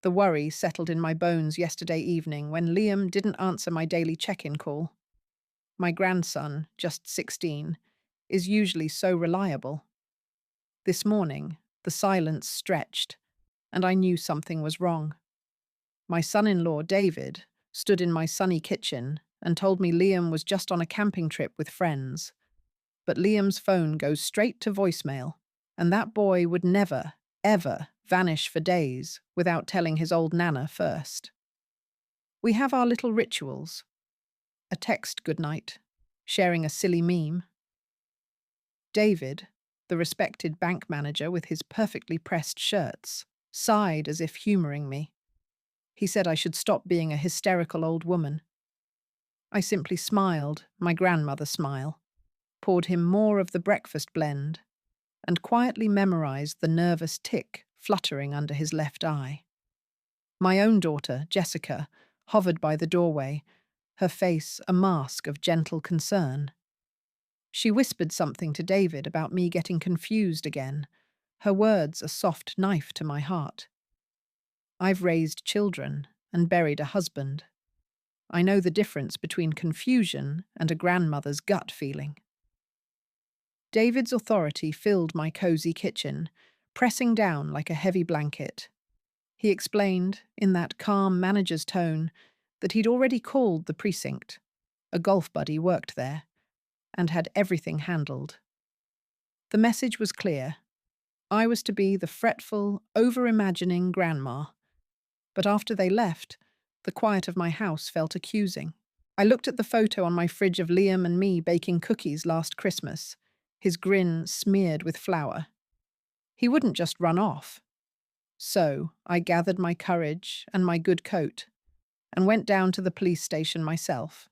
The worry settled in my bones yesterday evening when Liam didn't answer my daily check-in call. My grandson, just 16, is usually so reliable. This morning, the silence stretched, and I knew something was wrong. My son-in-law, David, stood in my sunny kitchen and told me Liam was just on a camping trip with friends. But Liam's phone goes straight to voicemail, and that boy would never, ever vanish for days without telling his old nana first. We have our little rituals: a text goodnight, sharing a silly meme. David, the respected bank manager with his perfectly pressed shirts, sighed as if humoring me. He said I should stop being a hysterical old woman. I simply smiled, my grandmother smile, poured him more of the breakfast blend, and quietly memorized the nervous tick fluttering under his left eye. My own daughter, Jessica, hovered by the doorway, her face a mask of gentle concern. She whispered something to David about me getting confused again, her words a soft knife to my heart. I've raised children and buried a husband. I know the difference between confusion and a grandmother's gut feeling. David's authority filled my cozy kitchen, pressing down like a heavy blanket. He explained, in that calm manager's tone, that he'd already called the precinct. A golf buddy worked there, and had everything handled. The message was clear. I was to be the fretful, over-imagining grandma. But after they left, the quiet of my house felt accusing. I looked at the photo on my fridge of Liam and me baking cookies last Christmas, his grin smeared with flour. He wouldn't just run off. So I gathered my courage and my good coat and went down to the police station myself.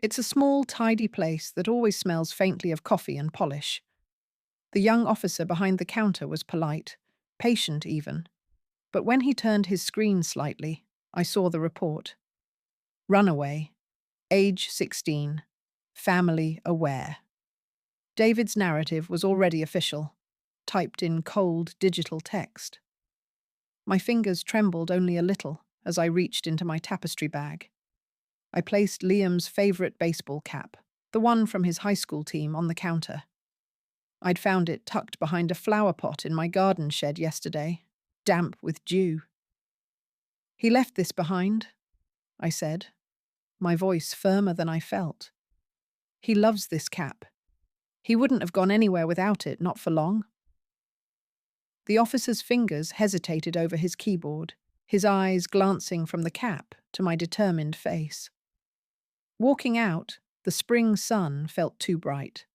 It's a small, tidy place that always smells faintly of coffee and polish. The young officer behind the counter was polite, patient even. But when he turned his screen slightly, I saw the report. Runaway, age 16, family aware. David's narrative was already official, typed in cold digital text. My fingers trembled only a little as I reached into my tapestry bag. I placed Liam's favorite baseball cap, the one from his high school team, on the counter. I'd found it tucked behind a flower pot in my garden shed yesterday, damp with dew. "He left this behind," I said, my voice firmer than I felt. "He loves this cap. He wouldn't have gone anywhere without it, not for long." The officer's fingers hesitated over his keyboard, his eyes glancing from the cap to my determined face. Walking out, the spring sun felt too bright.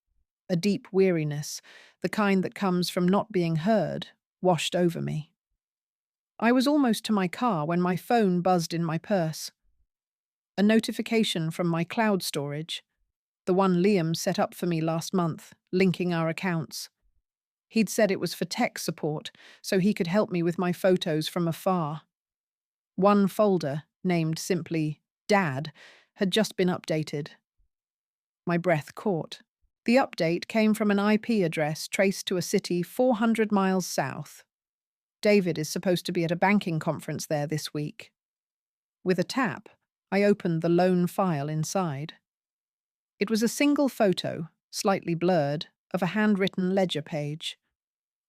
A deep weariness, the kind that comes from not being heard, washed over me. I was almost to my car when my phone buzzed in my purse. A notification from my cloud storage, the one Liam set up for me last month, linking our accounts. He'd said it was for tech support, so he could help me with my photos from afar. One folder, named simply Dad, had just been updated. My breath caught. The update came from an IP address traced to a city 400 miles south. David is supposed to be at a banking conference there this week. With a tap, I opened the lone file inside. It was a single photo, slightly blurred, of a handwritten ledger page.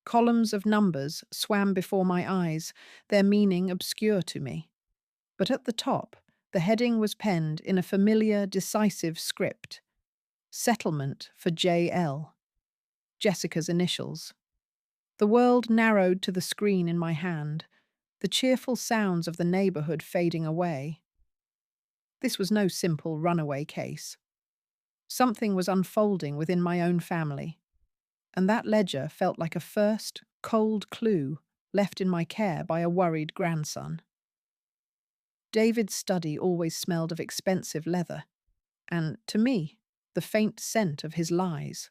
Columns of numbers swam before my eyes, their meaning obscure to me. But at the top, the heading was penned in a familiar, decisive script. Settlement for JL. Jessica's initials. The world narrowed to the screen in my hand, the cheerful sounds of the neighborhood fading away. This was no simple runaway case. Something was unfolding within my own family, and that ledger felt like a first, cold clue left in my care by a worried grandson. David's study always smelled of expensive leather, and, to me, the faint scent of his lies.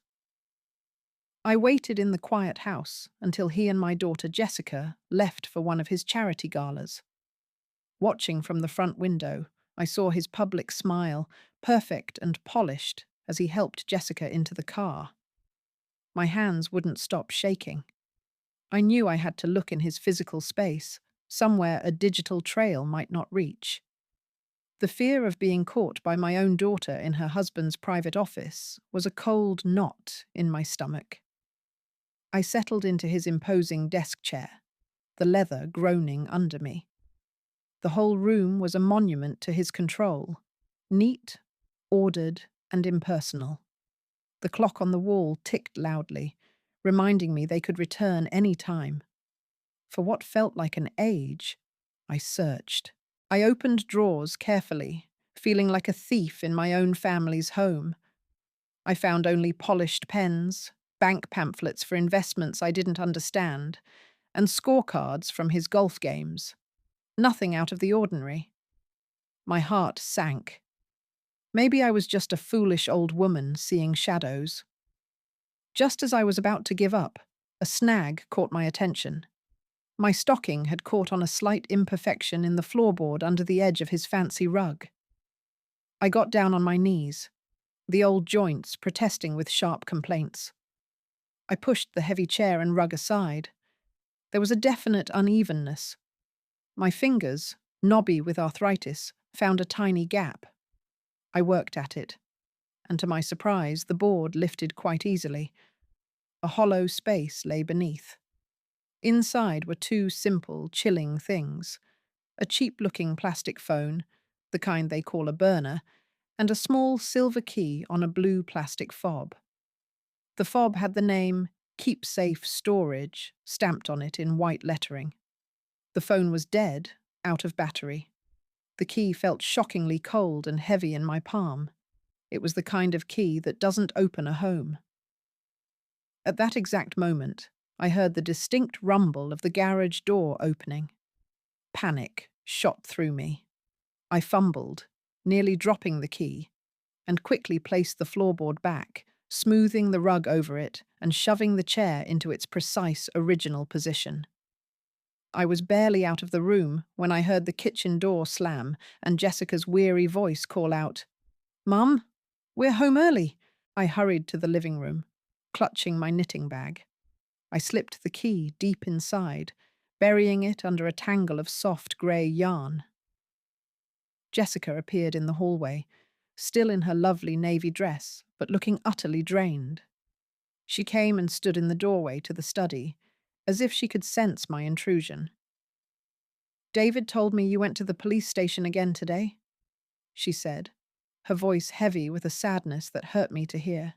I waited in the quiet house until he and my daughter Jessica left for one of his charity galas. Watching from the front window, I saw his public smile, perfect and polished, as he helped Jessica into the car. My hands wouldn't stop shaking. I knew I had to look in his physical space, somewhere a digital trail might not reach. The fear of being caught by my own daughter in her husband's private office was a cold knot in my stomach. I settled into his imposing desk chair, the leather groaning under me. The whole room was a monument to his control, neat, ordered, and impersonal. The clock on the wall ticked loudly, reminding me they could return any time. For what felt like an age, I searched. I opened drawers carefully, feeling like a thief in my own family's home. I found only polished pens, bank pamphlets for investments I didn't understand, and scorecards from his golf games. Nothing out of the ordinary. My heart sank. Maybe I was just a foolish old woman seeing shadows. Just as I was about to give up, a snag caught my attention. My stocking had caught on a slight imperfection in the floorboard under the edge of his fancy rug. I got down on my knees, the old joints protesting with sharp complaints. I pushed the heavy chair and rug aside. There was a definite unevenness. My fingers, knobby with arthritis, found a tiny gap. I worked at it, and to my surprise, the board lifted quite easily. A hollow space lay beneath. Inside were two simple, chilling things: a cheap-looking plastic phone, the kind they call a burner, and a small silver key on a blue plastic fob. The fob had the name Keep Safe Storage stamped on it in white lettering. The phone was dead, out of battery. The key felt shockingly cold and heavy in my palm. It was the kind of key that doesn't open a home. At that exact moment, I heard the distinct rumble of the garage door opening. Panic shot through me. I fumbled, nearly dropping the key, and quickly placed the floorboard back, smoothing the rug over it and shoving the chair into its precise original position. I was barely out of the room when I heard the kitchen door slam and Jessica's weary voice call out, "Mum, we're home early." I hurried to the living room, clutching my knitting bag. I slipped the key deep inside, burying it under a tangle of soft grey yarn. Jessica appeared in the hallway, still in her lovely navy dress, but looking utterly drained. She came and stood in the doorway to the study, as if she could sense my intrusion. "David told me you went to the police station again today," she said, her voice heavy with a sadness that hurt me to hear.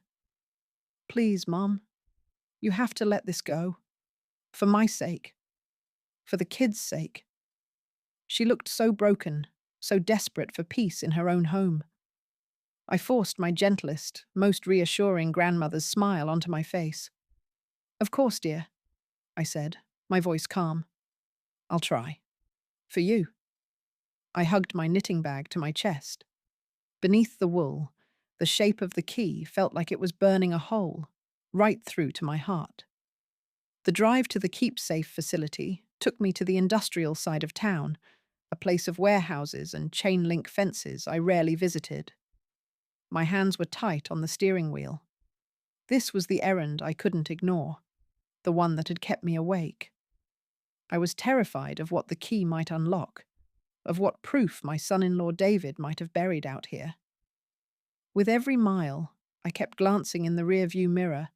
"Please, Mom, you have to let this go. For my sake. For the kids' sake." She looked so broken, so desperate for peace in her own home. I forced my gentlest, most reassuring grandmother's smile onto my face. "Of course, dear," I said, my voice calm. "I'll try. For you." I hugged my knitting bag to my chest. Beneath the wool, the shape of the key felt like it was burning a hole, right through to my heart. The drive to the Keep Safe facility took me to the industrial side of town, a place of warehouses and chain-link fences I rarely visited. My hands were tight on the steering wheel. This was the errand I couldn't ignore, the one that had kept me awake. I was terrified of what the key might unlock, of what proof my son-in-law David might have buried out here. With every mile, I kept glancing in the rearview mirror,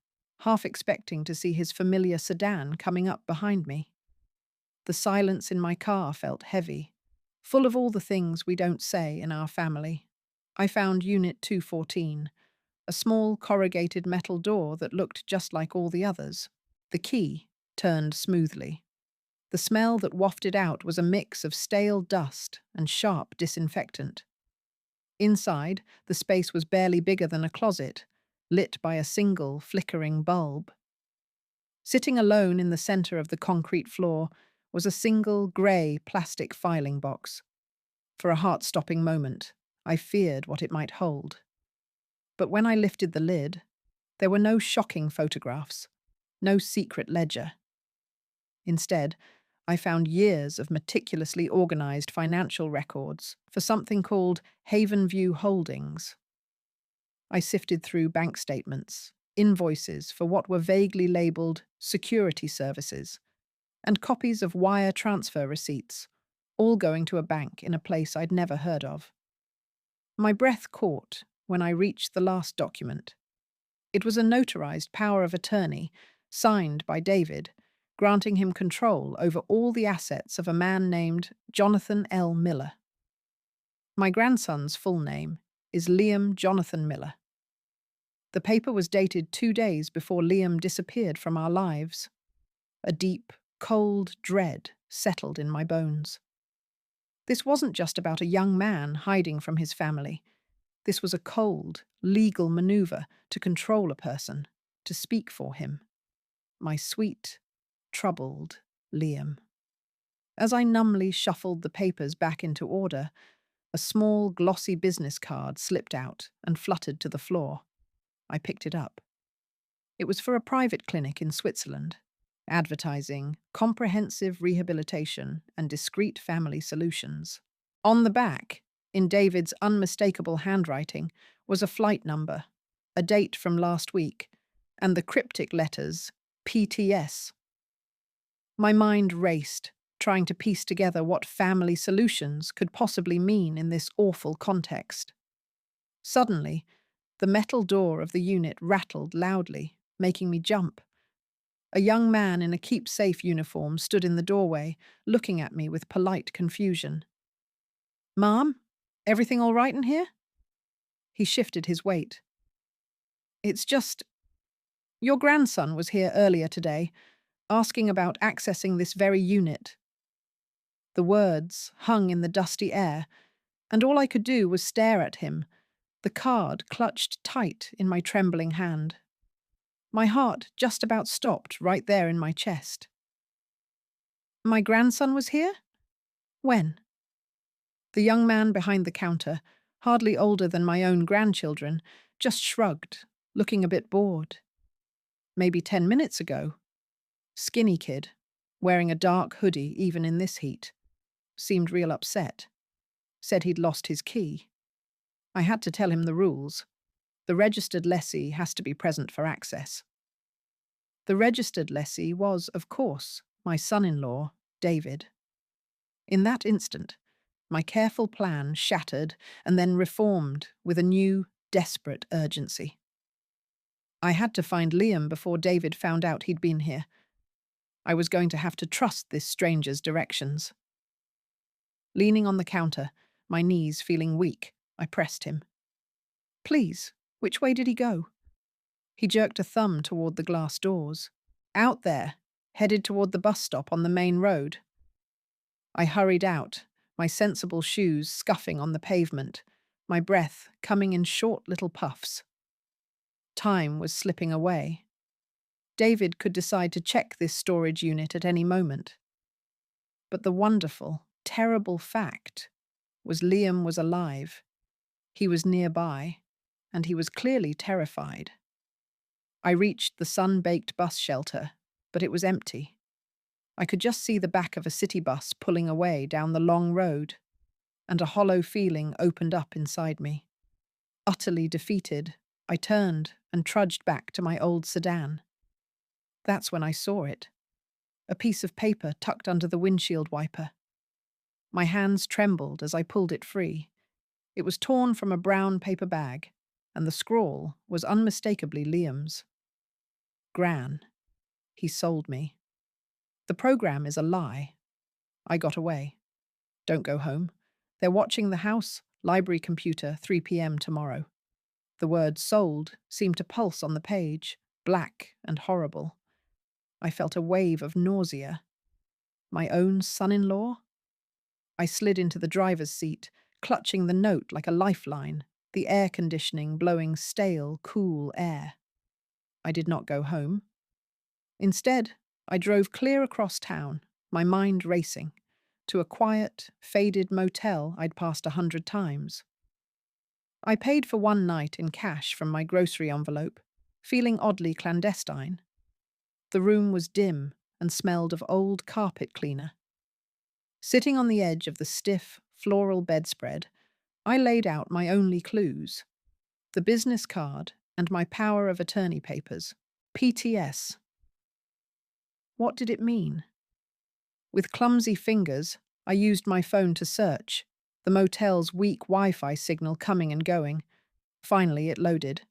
half expecting to see his familiar sedan coming up behind me. The silence in my car felt heavy, full of all the things we don't say in our family. I found Unit 214, a small corrugated metal door that looked just like all the others. The key turned smoothly. The smell that wafted out was a mix of stale dust and sharp disinfectant. Inside, the space was barely bigger than a closet, lit by a single flickering bulb. Sitting alone in the center of the concrete floor was a single grey plastic filing box. For a heart-stopping moment, I feared what it might hold. But when I lifted the lid, there were no shocking photographs, no secret ledger. Instead, I found years of meticulously organized financial records for something called Havenview Holdings. I sifted through bank statements, invoices for what were vaguely labeled security services, and copies of wire transfer receipts, all going to a bank in a place I'd never heard of. My breath caught when I reached the last document. It was a notarized power of attorney, signed by David, granting him control over all the assets of a man named Jonathan L. Miller. My grandson's full name is Liam Jonathan Miller. The paper was dated 2 days before Liam disappeared from our lives. A deep, cold dread settled in my bones. This wasn't just about a young man hiding from his family. This was a cold, legal maneuver to control a person, to speak for him. My sweet, troubled Liam. As I numbly shuffled the papers back into order, a small, glossy business card slipped out and fluttered to the floor. I picked it up. It was for a private clinic in Switzerland, advertising comprehensive rehabilitation and discreet family solutions. On the back, in David's unmistakable handwriting, was a flight number, a date from last week, and the cryptic letters PTS. My mind raced, trying to piece together what family solutions could possibly mean in this awful context. Suddenly, the metal door of the unit rattled loudly, making me jump. A young man in a keep-safe uniform stood in the doorway, looking at me with polite confusion. "Ma'am, everything all right in here?" He shifted his weight. "It's just, your grandson was here earlier today, asking about accessing this very unit." The words hung in the dusty air, and all I could do was stare at him, the card clutched tight in my trembling hand. My heart just about stopped right there in my chest. "My grandson was here? When?" The young man behind the counter, hardly older than my own grandchildren, just shrugged, looking a bit bored. "Maybe 10 minutes ago." Skinny kid, wearing a dark hoodie even in this heat. Seemed real upset. Said he'd lost his key. I had to tell him the rules. The registered lessee has to be present for access. The registered lessee was, of course, my son-in-law, David. In that instant, my careful plan shattered and then reformed with a new, desperate urgency. I had to find Liam before David found out he'd been here. I was going to have to trust this stranger's directions. Leaning on the counter, my knees feeling weak, I pressed him. "Please, which way did he go?" He jerked a thumb toward the glass doors. "Out there, headed toward the bus stop on the main road." I hurried out, my sensible shoes scuffing on the pavement, my breath coming in short little puffs. Time was slipping away. David could decide to check this storage unit at any moment. But the wonderful, terrible fact was Liam was alive. He was nearby, and he was clearly terrified. I reached the sun-baked bus shelter, but it was empty. I could just see the back of a city bus pulling away down the long road, and a hollow feeling opened up inside me. Utterly defeated, I turned and trudged back to my old sedan. That's when I saw it. A piece of paper tucked under the windshield wiper. My hands trembled as I pulled it free. It was torn from a brown paper bag, and the scrawl was unmistakably Liam's. "Gran, he sold me. The program is a lie. I got away. Don't go home. They're watching the house, library computer, 3 p.m. tomorrow." The word "sold" seemed to pulse on the page, black and horrible. I felt a wave of nausea. My own son-in-law? I slid into the driver's seat, clutching the note like a lifeline, the air conditioning blowing stale, cool air. I did not go home. Instead, I drove clear across town, my mind racing, to a quiet, faded motel I'd passed 100 times. I paid for one night in cash from my grocery envelope, feeling oddly clandestine. The room was dim and smelled of old carpet cleaner. Sitting on the edge of the stiff, floral bedspread, I laid out my only clues: the business card and my power of attorney papers. PTS. What did it mean? With clumsy fingers, I used my phone to search, the motel's weak Wi-Fi signal coming and going. Finally, it loaded.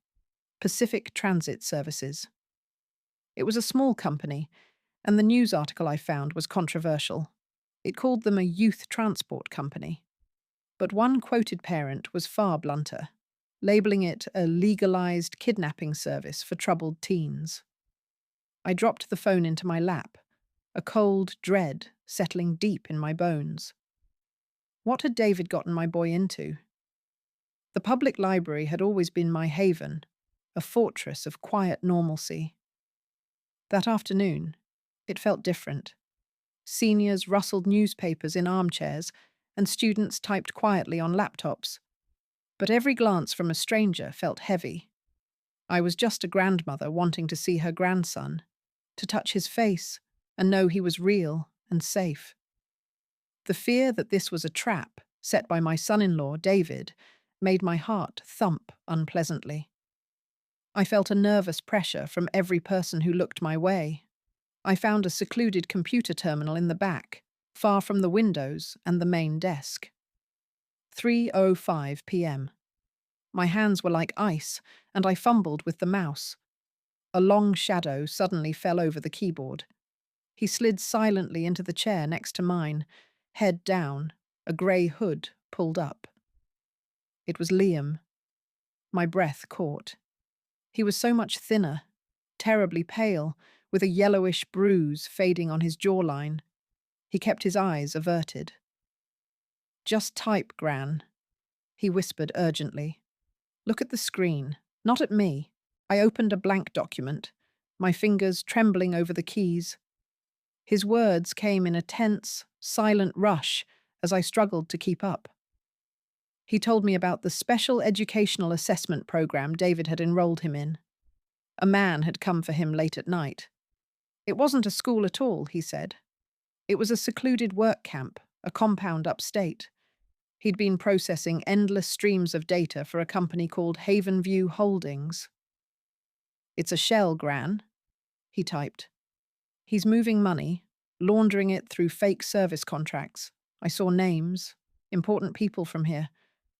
Pacific Transit Services. It was a small company, and the news article I found was controversial. It called them a youth transport company. But one quoted parent was far blunter, labeling it a legalized kidnapping service for troubled teens. I dropped the phone into my lap, a cold dread settling deep in my bones. What had David gotten my boy into? The public library had always been my haven, a fortress of quiet normalcy. That afternoon, it felt different. Seniors rustled newspapers in armchairs, and students typed quietly on laptops. But every glance from a stranger felt heavy. I was just a grandmother wanting to see her grandson, to touch his face and know he was real and safe. The fear that this was a trap set by my son-in-law, David, made my heart thump unpleasantly. I felt a nervous pressure from every person who looked my way. I found a secluded computer terminal in the back, far from the windows and the main desk. 3:05 p.m. My hands were like ice, and I fumbled with the mouse. A long shadow suddenly fell over the keyboard. He slid silently into the chair next to mine, head down, a grey hood pulled up. It was Liam. My breath caught. He was so much thinner, terribly pale, with a yellowish bruise fading on his jawline. He kept his eyes averted. "Just type, Gran," he whispered urgently. "Look at the screen, not at me." I opened a blank document, my fingers trembling over the keys. His words came in a tense, silent rush as I struggled to keep up. He told me about the special educational assessment program David had enrolled him in. A man had come for him late at night. It wasn't a school at all, he said. It was a secluded work camp, a compound upstate. He'd been processing endless streams of data for a company called Havenview Holdings. "It's a shell, Gran," he typed. "He's moving money, laundering it through fake service contracts. I saw names, important people from here.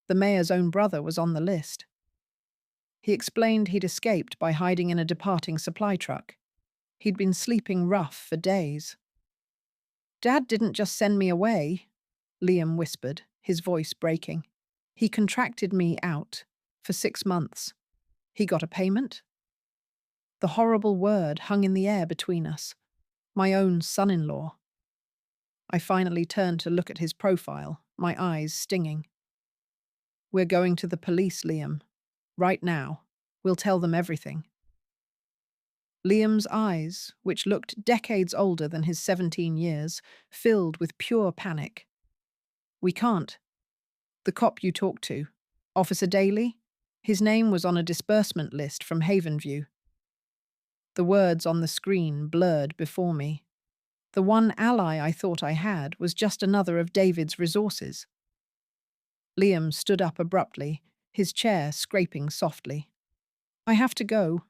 The mayor's own brother was on the list." He explained he'd escaped by hiding in a departing supply truck. He'd been sleeping rough for days. "Dad didn't just send me away," Liam whispered, his voice breaking. "He contracted me out for 6 months. He got a payment?" The horrible word hung in the air between us. My own son-in-law. I finally turned to look at his profile, my eyes stinging. "We're going to the police, Liam. Right now. We'll tell them everything." Liam's eyes, which looked decades older than his 17 years, filled with pure panic. "We can't. The cop you talked to, Officer Daly, his name was on a disbursement list from Havenview." The words on the screen blurred before me. The one ally I thought I had was just another of David's resources. Liam stood up abruptly, his chair scraping softly. "I have to go.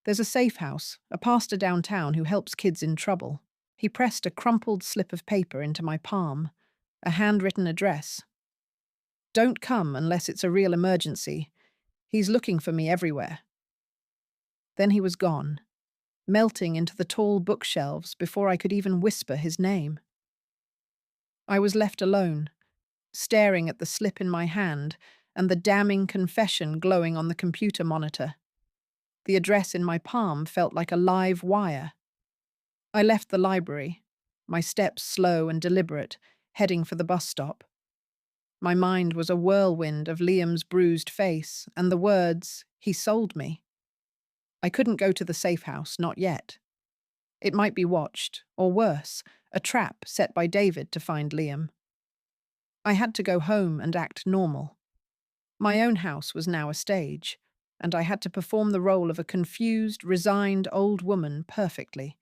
There's a safe house, a pastor downtown who helps kids in trouble." He pressed a crumpled slip of paper into my palm, a handwritten address. "Don't come unless it's a real emergency. He's looking for me everywhere." Then he was gone, melting into the tall bookshelves before I could even whisper his name. I was left alone, staring at the slip in my hand and the damning confession glowing on the computer monitor. The address in my palm felt like a live wire. I left the library, my steps slow and deliberate, heading for the bus stop. My mind was a whirlwind of Liam's bruised face and the words, "He sold me." I couldn't go to the safe house, not yet. It might be watched, or worse, a trap set by David to find Liam. I had to go home and act normal. My own house was now a stage, and I had to perform the role of a confused, resigned old woman perfectly.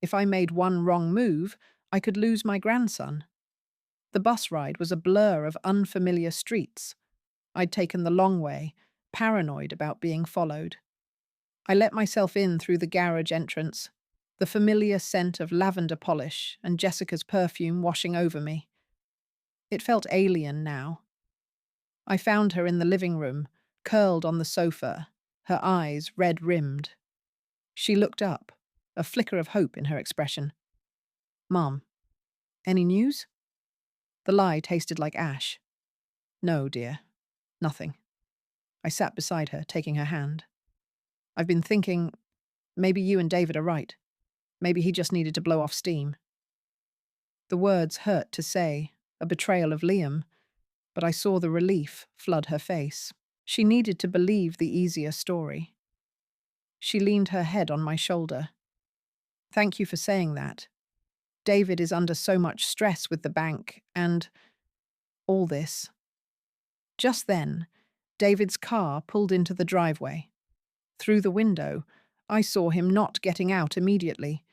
If I made one wrong move, I could lose my grandson. The bus ride was a blur of unfamiliar streets. I'd taken the long way, paranoid about being followed. I let myself in through the garage entrance. the familiar scent of lavender polish and Jessica's perfume washing over me. It felt alien now. I found her in the living room, curled on the sofa, her eyes red-rimmed. She looked up, a flicker of hope in her expression. "Mom, any news?" The lie tasted like ash. "No, dear. Nothing." I sat beside her, taking her hand. "I've been thinking, maybe you and David are right. Maybe he just needed to blow off steam." The words hurt to say, a betrayal of Liam, but I saw the relief flood her face. She needed to believe the easier story. She leaned her head on my shoulder. "Thank you for saying that. David is under so much stress with the bank and all this." Just then, David's car pulled into the driveway. Through the window, I saw him not getting out immediately.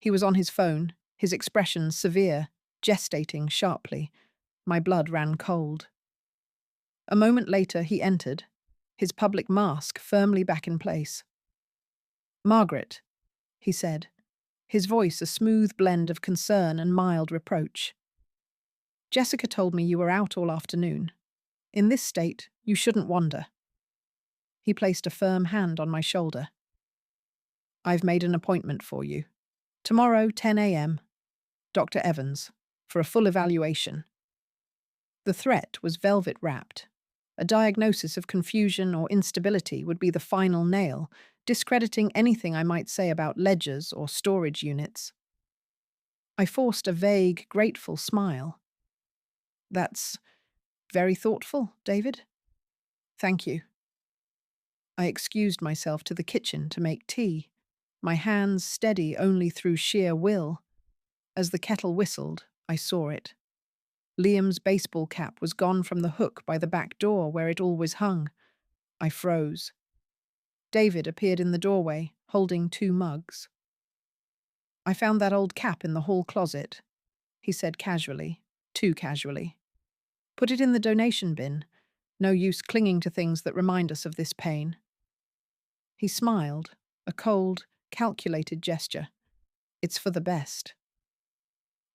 He was on his phone, his expression severe, gestating sharply. My blood ran cold. A moment later, he entered, his public mask firmly back in place. "Margaret," he said, his voice a smooth blend of concern and mild reproach. "Jessica told me you were out all afternoon. In this state, you shouldn't wander." He placed a firm hand on my shoulder. "I've made an appointment for you. Tomorrow, 10 a.m., Dr. Evans, for a full evaluation." The threat was velvet-wrapped. A diagnosis of confusion or instability would be the final nail, discrediting anything I might say about ledgers or storage units. I forced a vague, grateful smile. "That's very thoughtful, David. Thank you." I excused myself to the kitchen to make tea, my hands steady only through sheer will. As the kettle whistled, I saw it. Liam's baseball cap was gone from the hook by the back door where it always hung. I froze. David appeared in the doorway, holding 2 mugs. "I found that old cap in the hall closet," he said casually, too casually. "Put it in the donation bin. No use clinging to things that remind us of this pain." He smiled, a cold, calculated gesture. "It's for the best."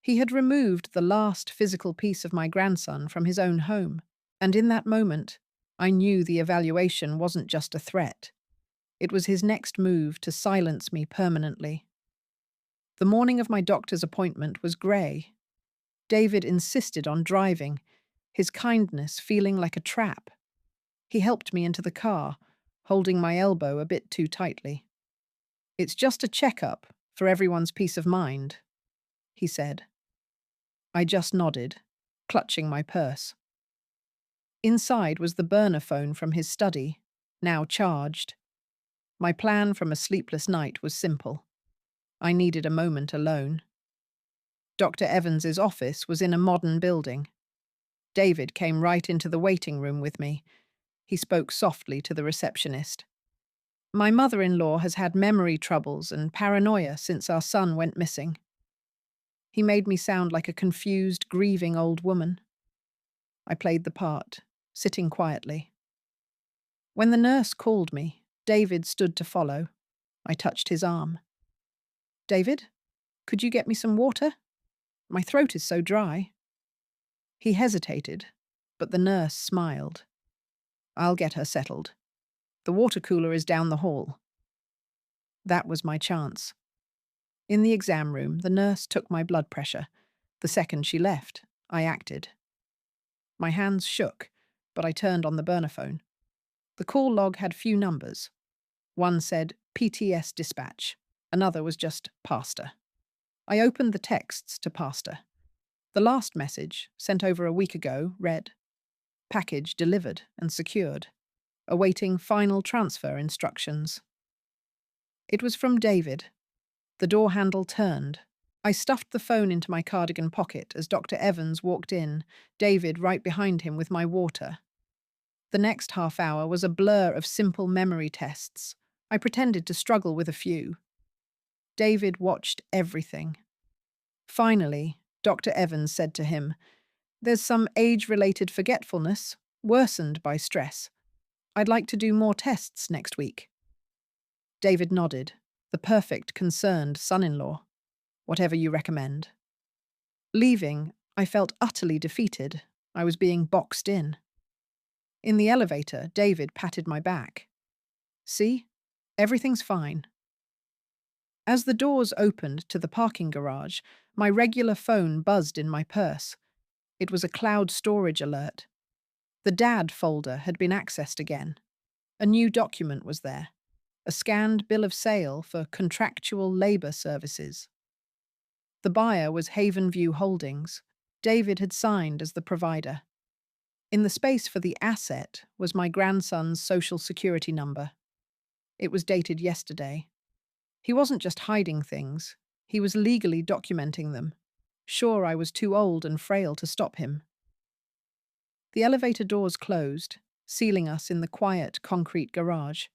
He had removed the last physical piece of my grandson from his own home, and in that moment, I knew the evaluation wasn't just a threat. It was his next move to silence me permanently. The morning of my doctor's appointment was grey. David insisted on driving, his kindness feeling like a trap. He helped me into the car, holding my elbow a bit too tightly. "It's just a checkup for everyone's peace of mind," he said. I just nodded, clutching my purse. Inside was the burner phone from his study, now charged. My plan from a sleepless night was simple. I needed a moment alone. Dr. Evans's office was in a modern building. David came right into the waiting room with me. He spoke softly to the receptionist. "My mother-in-law has had memory troubles and paranoia since our son went missing." He made me sound like a confused, grieving old woman. I played the part, sitting quietly. When the nurse called me, David stood to follow. I touched his arm. "David, could you get me some water? My throat is so dry." He hesitated, but the nurse smiled. "I'll get her settled. The water cooler is down the hall." That was my chance. In the exam room, the nurse took my blood pressure. The second she left, I acted. My hands shook, but I turned on the burner phone. The call log had few numbers. One said, "PTS dispatch." Another was just "Pastor." I opened the texts to Pastor. The last message, sent over a week ago, read, "Package delivered and secured. Awaiting final transfer instructions." It was from David. The door handle turned. I stuffed the phone into my cardigan pocket as Dr. Evans walked in, David right behind him with my water. The next half hour was a blur of simple memory tests. I pretended to struggle with a few. David watched everything. Finally, Dr. Evans said to him, "There's some age-related forgetfulness, worsened by stress. I'd like to do more tests next week." David nodded, The perfect concerned son-in-law, whatever you recommend. Leaving, I felt utterly defeated. I was being boxed in. In the elevator, David patted my back. See? Everything's fine. As the doors opened to the parking garage, my regular phone buzzed in my purse. It was a cloud storage alert. The dad folder had been accessed again. A new document was there. A scanned bill of sale for contractual labor services. The buyer was Havenview Holdings. David had signed as the provider. In the space for the asset was my grandson's social security number. It was dated yesterday. He wasn't just hiding things, he was legally documenting them. Sure, I was too old and frail to stop him. The elevator doors closed, sealing us in the quiet concrete garage.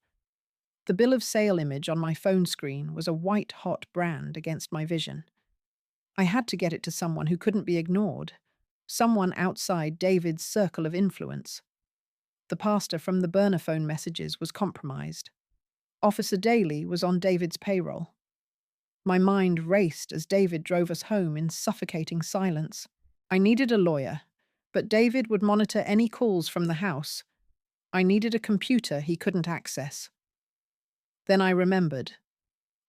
The bill of sale image on my phone screen was a white-hot brand against my vision. I had to get it to someone who couldn't be ignored, someone outside David's circle of influence. The pastor from the burner phone messages was compromised. Officer Daly was on David's payroll. My mind raced as David drove us home in suffocating silence. I needed a lawyer, but David would monitor any calls from the house. I needed a computer he couldn't access. Then I remembered.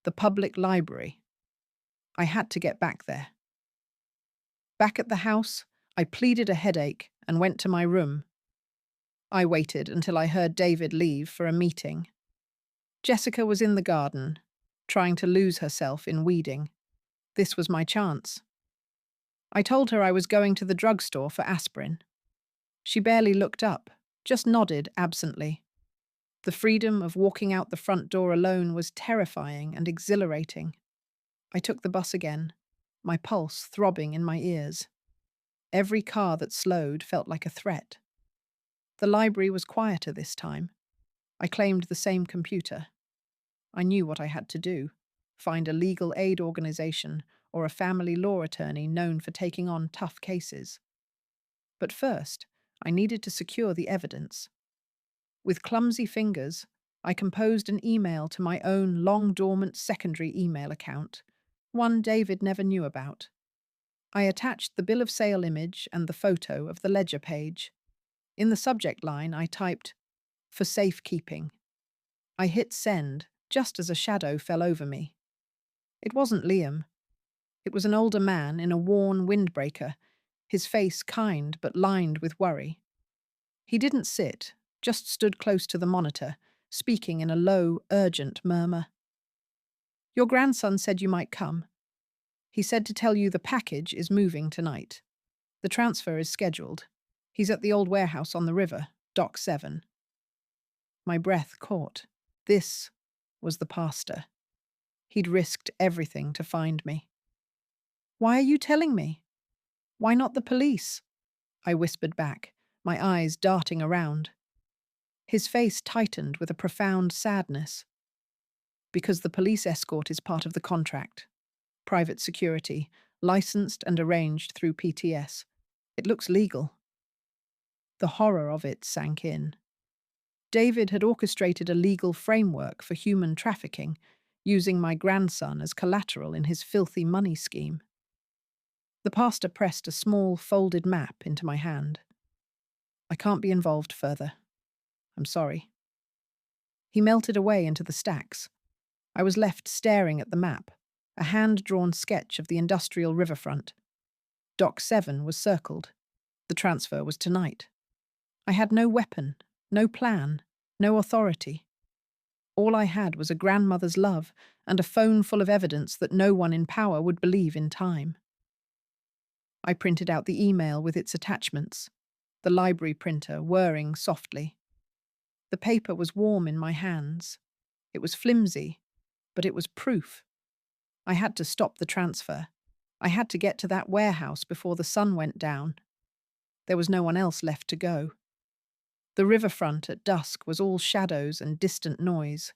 The public library. I had to get back there. Back at the house, I pleaded a headache and went to my room. I waited until I heard David leave for a meeting. Jessica was in the garden, trying to lose herself in weeding. This was my chance. I told her I was going to the drugstore for aspirin. She barely looked up, just nodded absently. The freedom of walking out the front door alone was terrifying and exhilarating. I took the bus again, my pulse throbbing in my ears. Every car that slowed felt like a threat. The library was quieter this time. I claimed the same computer. I knew what I had to do: find a legal aid organization or a family law attorney known for taking on tough cases. But first, I needed to secure the evidence. With clumsy fingers, I composed an email to my own long-dormant secondary email account, one David never knew about. I attached the bill of sale image and the photo of the ledger page. In the subject line, I typed, "For safekeeping." I hit send just as a shadow fell over me. It wasn't Liam. It was an older man in a worn windbreaker, his face kind but lined with worry. He didn't sit, just stood close to the monitor, speaking in a low, urgent murmur. "Your grandson said you might come. He said to tell you the package is moving tonight. The transfer is scheduled. He's at the old warehouse on the river, Dock 7. My breath caught. This was the pastor. He'd risked everything to find me. "Why are you telling me? Why not the police?" I whispered back, my eyes darting around. His face tightened with a profound sadness. "Because the police escort is part of the contract. Private security, licensed and arranged through PTS. It looks legal." The horror of it sank in. David had orchestrated a legal framework for human trafficking, using my grandson as collateral in his filthy money scheme. The pastor pressed a small, folded map into my hand. "I can't be involved further. I'm sorry." He melted away into the stacks. I was left staring at the map, a hand-drawn sketch of the industrial riverfront. Dock 7 was circled. The transfer was tonight. I had no weapon, no plan, no authority. All I had was a grandmother's love and a phone full of evidence that no one in power would believe in time. I printed out the email with its attachments, the library printer whirring softly. The paper was warm in my hands. It was flimsy, but it was proof. I had to stop the transfer. I had to get to that warehouse before the sun went down. There was no one else left to go. The riverfront at dusk was all shadows and distant noise.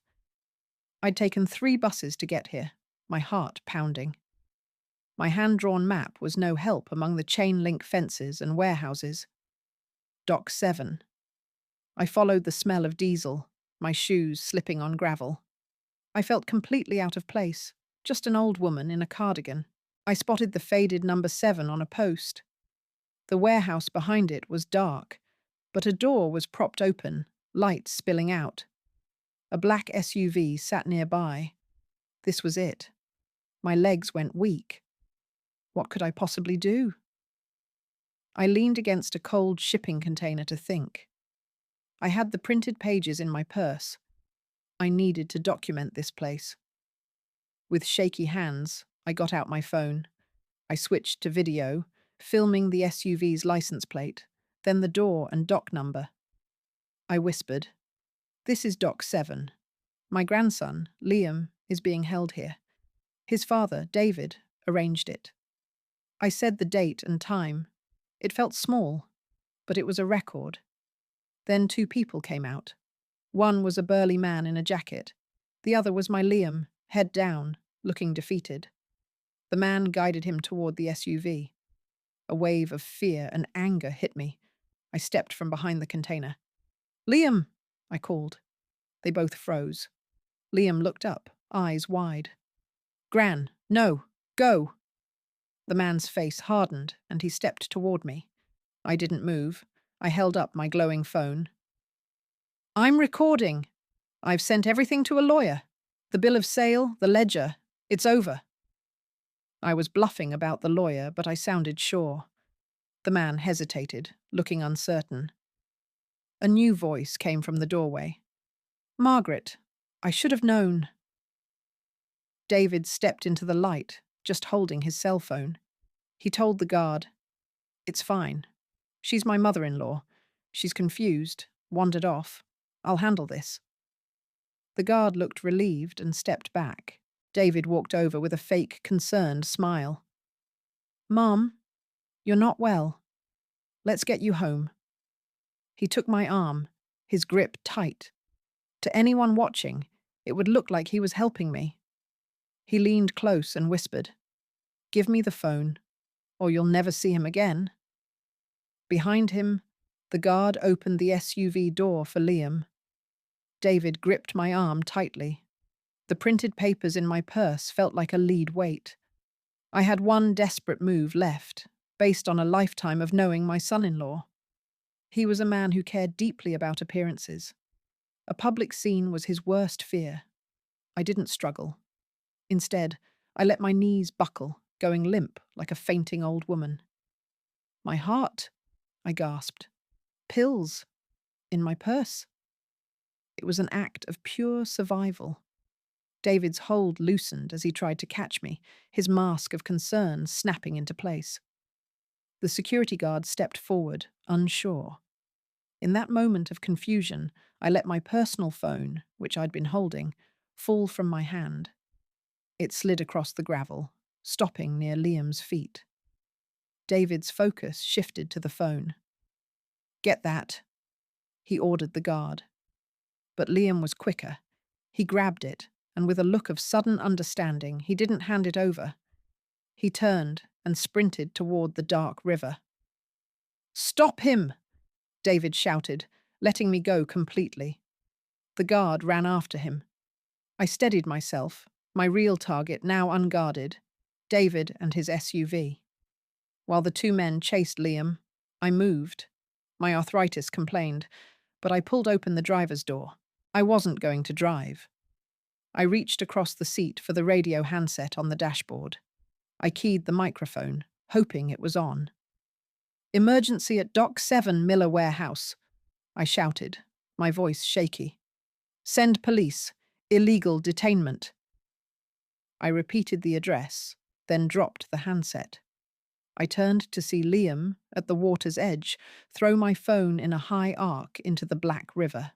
I'd taken 3 buses to get here, my heart pounding. My hand-drawn map was no help among the chain-link fences and warehouses. Dock 7. I followed the smell of diesel, my shoes slipping on gravel. I felt completely out of place, just an old woman in a cardigan. I spotted the faded number 7 on a post. The warehouse behind it was dark, but a door was propped open, light spilling out. A black SUV sat nearby. This was it. My legs went weak. What could I possibly do? I leaned against a cold shipping container to think. I had the printed pages in my purse. I needed to document this place. With shaky hands, I got out my phone. I switched to video, filming the SUV's license plate, then the door and dock number. I whispered, "This is Dock 7. My grandson, Liam, is being held here. His father, David, arranged it." I said the date and time. It felt small, but it was a record. Then 2 people came out. One was a burly man in a jacket. The other was my Liam, head down, looking defeated. The man guided him toward the SUV. A wave of fear and anger hit me. I stepped from behind the container. "Liam!" I called. They both froze. Liam looked up, eyes wide. "Gran, no, go!" The man's face hardened, and he stepped toward me. I didn't move. I held up my glowing phone. "I'm recording. I've sent everything to a lawyer. The bill of sale, the ledger. It's over." I was bluffing about the lawyer, but I sounded sure. The man hesitated, looking uncertain. A new voice came from the doorway. "Margaret, I should have known." David stepped into the light, just holding his cell phone. He told the guard, "It's fine. She's my mother-in-law. She's confused, wandered off. I'll handle this." The guard looked relieved and stepped back. David walked over with a fake, concerned smile. "Mom, you're not well. Let's get you home." He took my arm, his grip tight. To anyone watching, it would look like he was helping me. He leaned close and whispered, "Give me the phone, or you'll never see him again." Behind him, the guard opened the SUV door for Liam. David gripped my arm tightly. The printed papers in my purse felt like a lead weight. I had one desperate move left, based on a lifetime of knowing my son-in-law. He was a man who cared deeply about appearances. A public scene was his worst fear. I didn't struggle. Instead, I let my knees buckle, going limp like a fainting old woman. "My heart," I gasped. "Pills. In my purse." It was an act of pure survival. David's hold loosened as he tried to catch me, his mask of concern snapping into place. The security guard stepped forward, unsure. In that moment of confusion, I let my personal phone, which I'd been holding, fall from my hand. It slid across the gravel, stopping near Liam's feet. David's focus shifted to the phone. "Get that," he ordered the guard. But Liam was quicker. He grabbed it, and with a look of sudden understanding, he didn't hand it over. He turned and sprinted toward the dark river. "Stop him!" David shouted, letting me go completely. The guard ran after him. I steadied myself, my real target now unguarded, David and his SUV. While the 2 men chased Liam, I moved. My arthritis complained, but I pulled open the driver's door. I wasn't going to drive. I reached across the seat for the radio handset on the dashboard. I keyed the microphone, hoping it was on. "Emergency at Dock 7 Miller Warehouse," I shouted, my voice shaky. "Send police. Illegal detainment." I repeated the address, then dropped the handset. I turned to see Liam, at the water's edge, throw my phone in a high arc into the black river.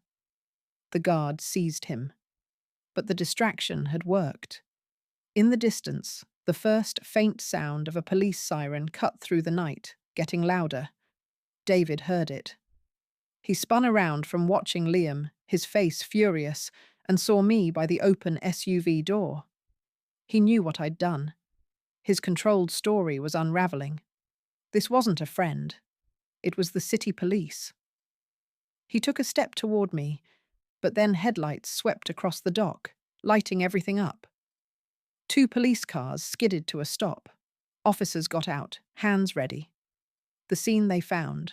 The guard seized him. But the distraction had worked. In the distance, the first faint sound of a police siren cut through the night, getting louder. David heard it. He spun around from watching Liam, his face furious, and saw me by the open SUV door. He knew what I'd done. His controlled story was unraveling. This wasn't a friend. It was the city police. He took a step toward me, but then headlights swept across the dock, lighting everything up. Two police cars skidded to a stop. Officers got out, hands ready. The scene they found: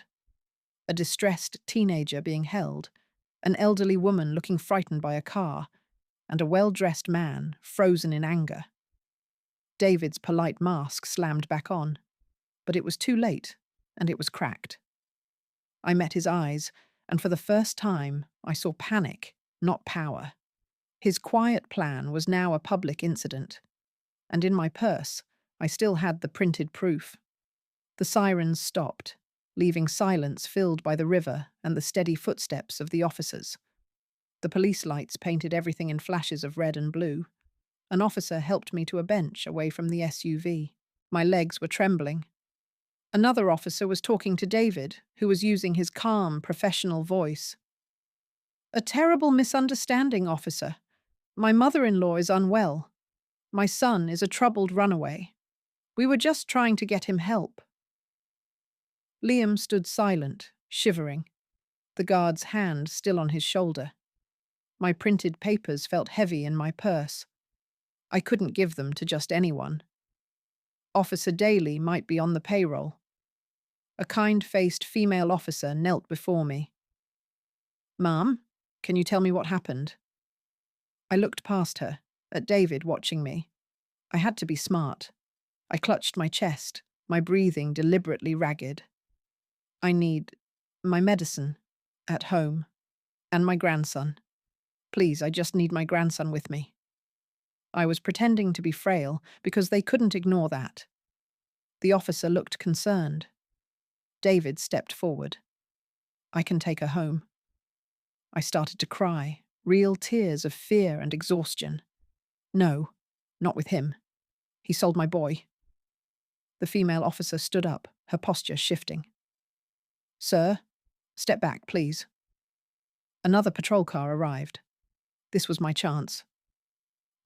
a distressed teenager being held, an elderly woman looking frightened by a car, and a well-dressed man frozen in anger. David's polite mask slammed back on, but it was too late, and it was cracked. I met his eyes, and for the first time I saw panic, not power. His quiet plan was now a public incident, and in my purse I still had the printed proof. The sirens stopped, leaving silence filled by the river and the steady footsteps of the officers. The police lights painted everything in flashes of red and blue. An officer helped me to a bench away from the SUV. My legs were trembling. Another officer was talking to David, who was using his calm, professional voice. "A terrible misunderstanding, officer. My mother-in-law is unwell. My son is a troubled runaway. We were just trying to get him help." Liam stood silent, shivering, the guard's hand still on his shoulder. My printed papers felt heavy in my purse. I couldn't give them to just anyone. Officer Daly might be on the payroll. A kind-faced female officer knelt before me. "Ma'am, can you tell me what happened?" I looked past her, at David watching me. I had to be smart. I clutched my chest, my breathing deliberately ragged. "I need my medicine at home, and my grandson. Please, I just need my grandson with me." I was pretending to be frail because they couldn't ignore that. The officer looked concerned. David stepped forward. "I can take her home." I started to cry, real tears of fear and exhaustion. "No, not with him. He sold my boy." The female officer stood up, her posture shifting. "Sir, step back, please." Another patrol car arrived. This was my chance.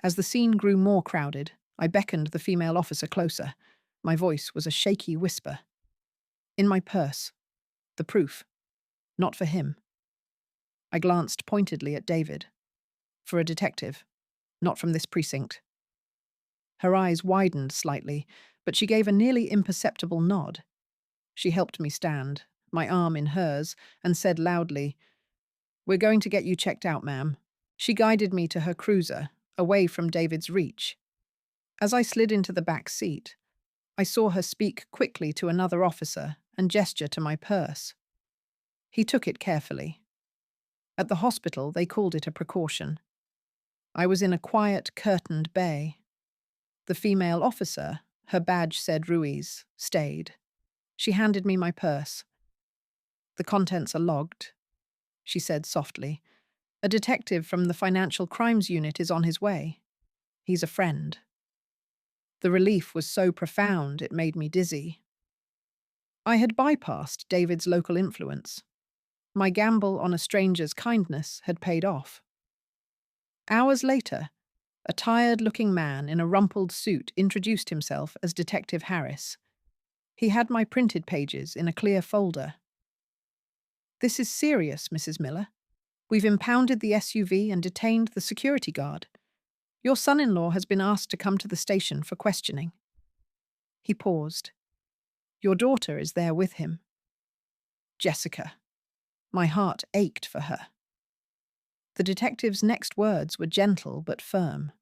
As the scene grew more crowded, I beckoned the female officer closer. My voice was a shaky whisper. "In my purse. The proof. Not for him." I glanced pointedly at David. "For a detective. Not from this precinct." Her eyes widened slightly, but she gave a nearly imperceptible nod. She helped me stand, my arm in hers, and said loudly, "We're going to get you checked out, ma'am." She guided me to her cruiser, away from David's reach. As I slid into the back seat, I saw her speak quickly to another officer and gesture to my purse. He took it carefully. At the hospital, they called it a precaution. I was in a quiet, curtained bay. The female officer, her badge said Ruiz, stayed. She handed me my purse. "The contents are logged," she said softly. "A detective from the Financial Crimes Unit is on his way. He's a friend." The relief was so profound it made me dizzy. I had bypassed David's local influence. My gamble on a stranger's kindness had paid off. Hours later, a tired-looking man in a rumpled suit introduced himself as Detective Harris. He had my printed pages in a clear folder. "This is serious, Mrs. Miller. We've impounded the SUV and detained the security guard. Your son-in-law has been asked to come to the station for questioning." He paused. "Your daughter is there with him." Jessica. My heart ached for her. The detective's next words were gentle but firm.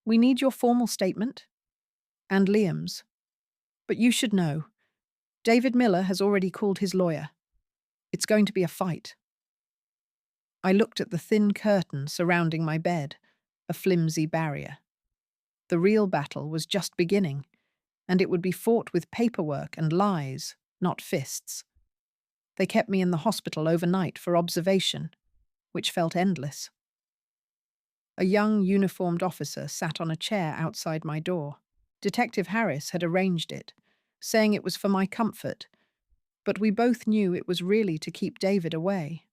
"We need your formal statement. And Liam's. But you should know. David Miller has already called his lawyer. It's going to be a fight." I looked at the thin curtain surrounding my bed, a flimsy barrier. The real battle was just beginning, and it would be fought with paperwork and lies, not fists. They kept me in the hospital overnight for observation, which felt endless. A young uniformed officer sat on a chair outside my door. Detective Harris had arranged it, saying it was for my comfort, but we both knew it was really to keep David away.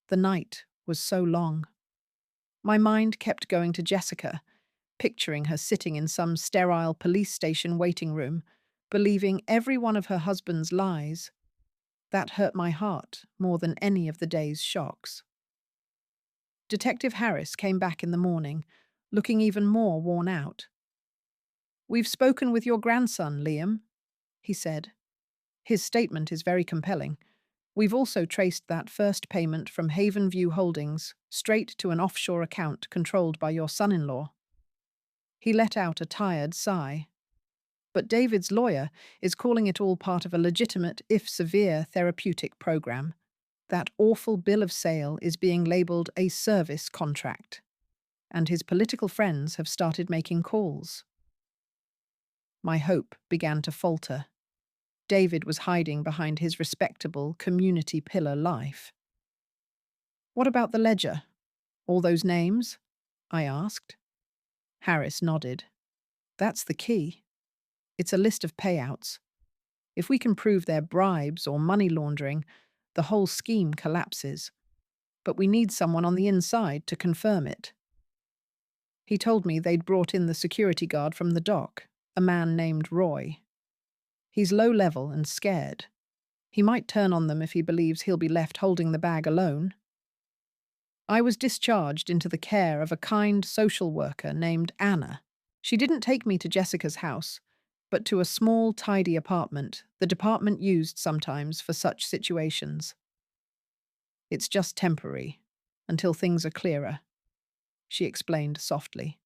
The night was so long. My mind kept going to Jessica, picturing her sitting in some sterile police station waiting room, believing every one of her husband's lies. That hurt my heart more than any of the day's shocks. Detective Harris came back in the morning, looking even more worn out. "We've spoken with your grandson, Liam," he said. "His statement is very compelling. We've also traced that first payment from Havenview Holdings straight to an offshore account controlled by your son-in-law." He let out a tired sigh. "But David's lawyer is calling it all part of a legitimate, if severe, therapeutic program. That awful bill of sale is being labelled a service contract. And his political friends have started making calls." My hope began to falter. David was hiding behind his respectable community pillar life. "What about the ledger? All those names?" I asked. Harris nodded. "That's the key. It's a list of payouts. If we can prove they're bribes or money laundering, the whole scheme collapses. But we need someone on the inside to confirm it." He told me they'd brought in the security guard from the dock, a man named Roy. "He's low level and scared. He might turn on them if he believes he'll be left holding the bag alone." I was discharged into the care of a kind social worker named Anna. She didn't take me to Jessica's house, but to a small, tidy apartment the department used sometimes for such situations. "It's just temporary, until things are clearer," she explained softly.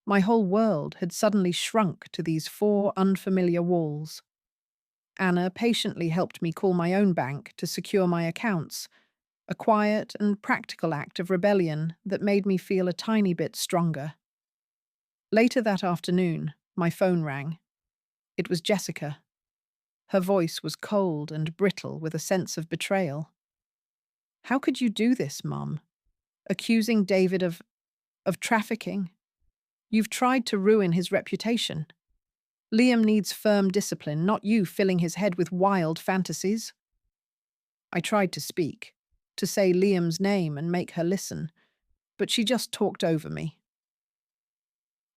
My whole world had suddenly shrunk to these four unfamiliar walls. Anna patiently helped me call my own bank to secure my accounts, a quiet and practical act of rebellion that made me feel a tiny bit stronger. Later that afternoon, my phone rang. It was Jessica. Her voice was cold and brittle with a sense of betrayal. "How could you do this, Mum? Accusing David of trafficking? You've tried to ruin his reputation. Liam needs firm discipline, not you filling his head with wild fantasies." I tried to speak, to say Liam's name and make her listen, but she just talked over me.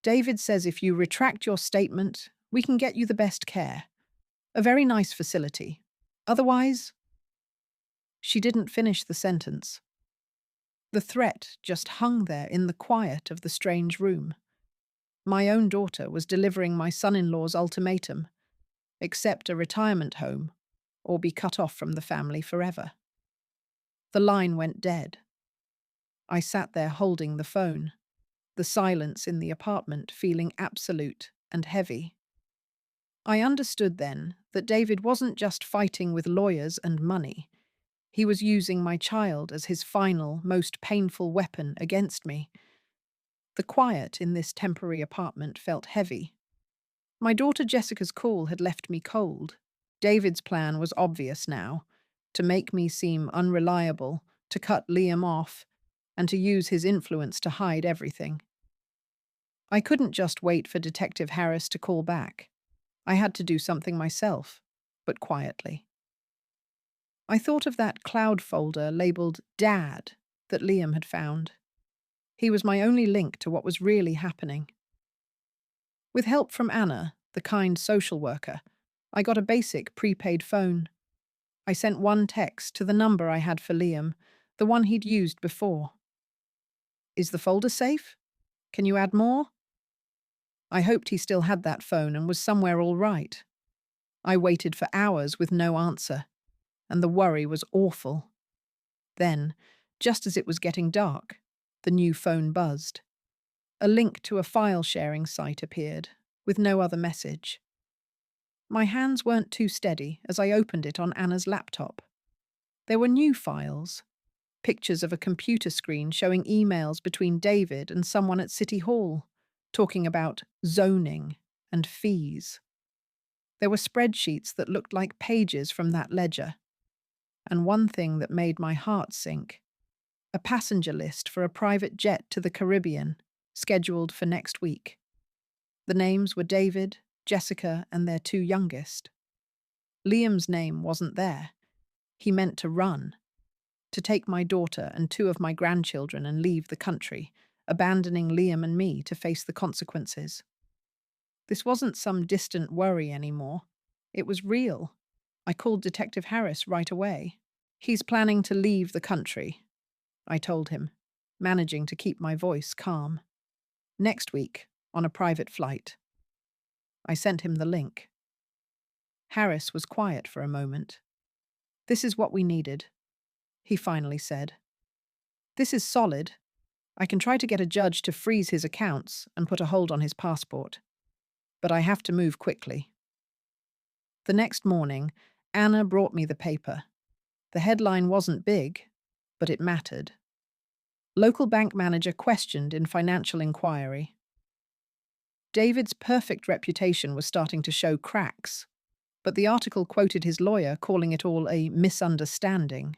"David says if you retract your statement, we can get you the best care. A very nice facility. Otherwise—" She didn't finish the sentence. The threat just hung there in the quiet of the strange room. My own daughter was delivering my son-in-law's ultimatum: accept a retirement home, or be cut off from the family forever. The line went dead. I sat there holding the phone, the silence in the apartment feeling absolute and heavy. I understood then that David wasn't just fighting with lawyers and money. He was using my child as his final, most painful weapon against me. The quiet in this temporary apartment felt heavy. My daughter Jessica's call had left me cold. David's plan was obvious now: to make me seem unreliable, to cut Liam off, and to use his influence to hide everything. I couldn't just wait for Detective Harris to call back. I had to do something myself, but quietly. I thought of that cloud folder labeled Dad that Liam had found. He was my only link to what was really happening. With help from Anna, the kind social worker, I got a basic prepaid phone. I sent one text to the number I had for Liam, the one he'd used before. "Is the folder safe? Can you add more?" I hoped he still had that phone and was somewhere all right. I waited for hours with no answer, and the worry was awful. Then, just as it was getting dark, the new phone buzzed. A link to a file-sharing site appeared, with no other message. My hands weren't too steady as I opened it on Anna's laptop. There were new files, pictures of a computer screen showing emails between David and someone at City Hall, talking about zoning and fees. There were spreadsheets that looked like pages from that ledger. And one thing that made my heart sink: a passenger list for a private jet to the Caribbean, scheduled for next week. The names were David, Jessica, and their two youngest. Liam's name wasn't there. He meant to run, to take my daughter and two of my grandchildren and leave the country, abandoning Liam and me to face the consequences. This wasn't some distant worry anymore. It was real. I called Detective Harris right away. "He's planning to leave the country," I told him. managing to keep my voice calm. Next week, on a private flight. I sent him the link. Harris was quiet for a moment. "This is what we needed," he finally said. "This is solid. I can try to get a judge to freeze his accounts and put a hold on his passport. But I have to move quickly." The next morning, Anna brought me the paper. The headline wasn't big, but it mattered. Local bank manager questioned in financial inquiry. David's perfect reputation was starting to show cracks, but the article quoted his lawyer calling it all a misunderstanding.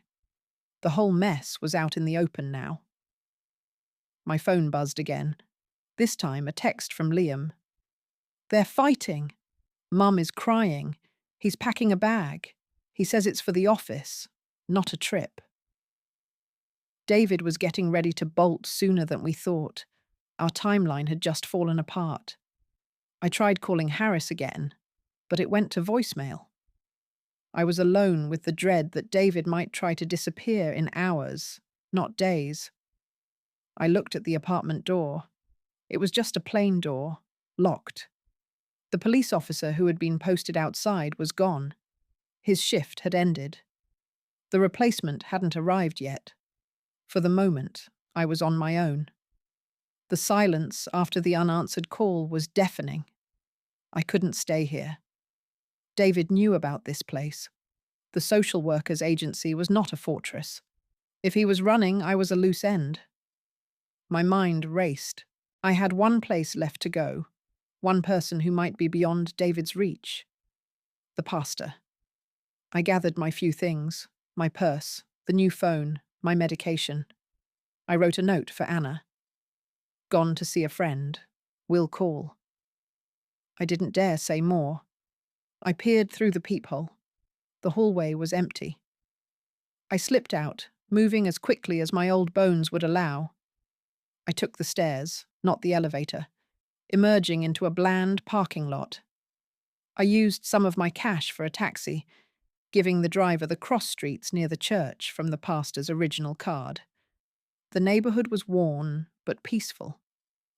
The whole mess was out in the open now. My phone buzzed again. This time a text from Liam. "They're fighting. Mum is crying. He's packing a bag. He says it's for the office, not a trip." David was getting ready to bolt sooner than we thought. Our timeline had just fallen apart. I tried calling Harris again, but it went to voicemail. I was alone with the dread that David might try to disappear in hours, not days. I looked at the apartment door. It was just a plain door, locked. The police officer who had been posted outside was gone. His shift had ended. The replacement hadn't arrived yet. For the moment, I was on my own. The silence after the unanswered call was deafening. I couldn't stay here. David knew about this place. The social workers' agency was not a fortress. If he was running, I was a loose end. My mind raced. I had one place left to go, one person who might be beyond David's reach. The pastor. I gathered my few things, my purse, the new phone, my medication. I wrote a note for Anna. "Gone to see a friend. Will call." I didn't dare say more. I peered through the peephole. The hallway was empty. I slipped out, moving as quickly as my old bones would allow. I took the stairs, not the elevator, emerging into a bland parking lot. I used some of my cash for a taxi, giving the driver the cross streets near the church from the pastor's original card. The neighborhood was worn, but peaceful.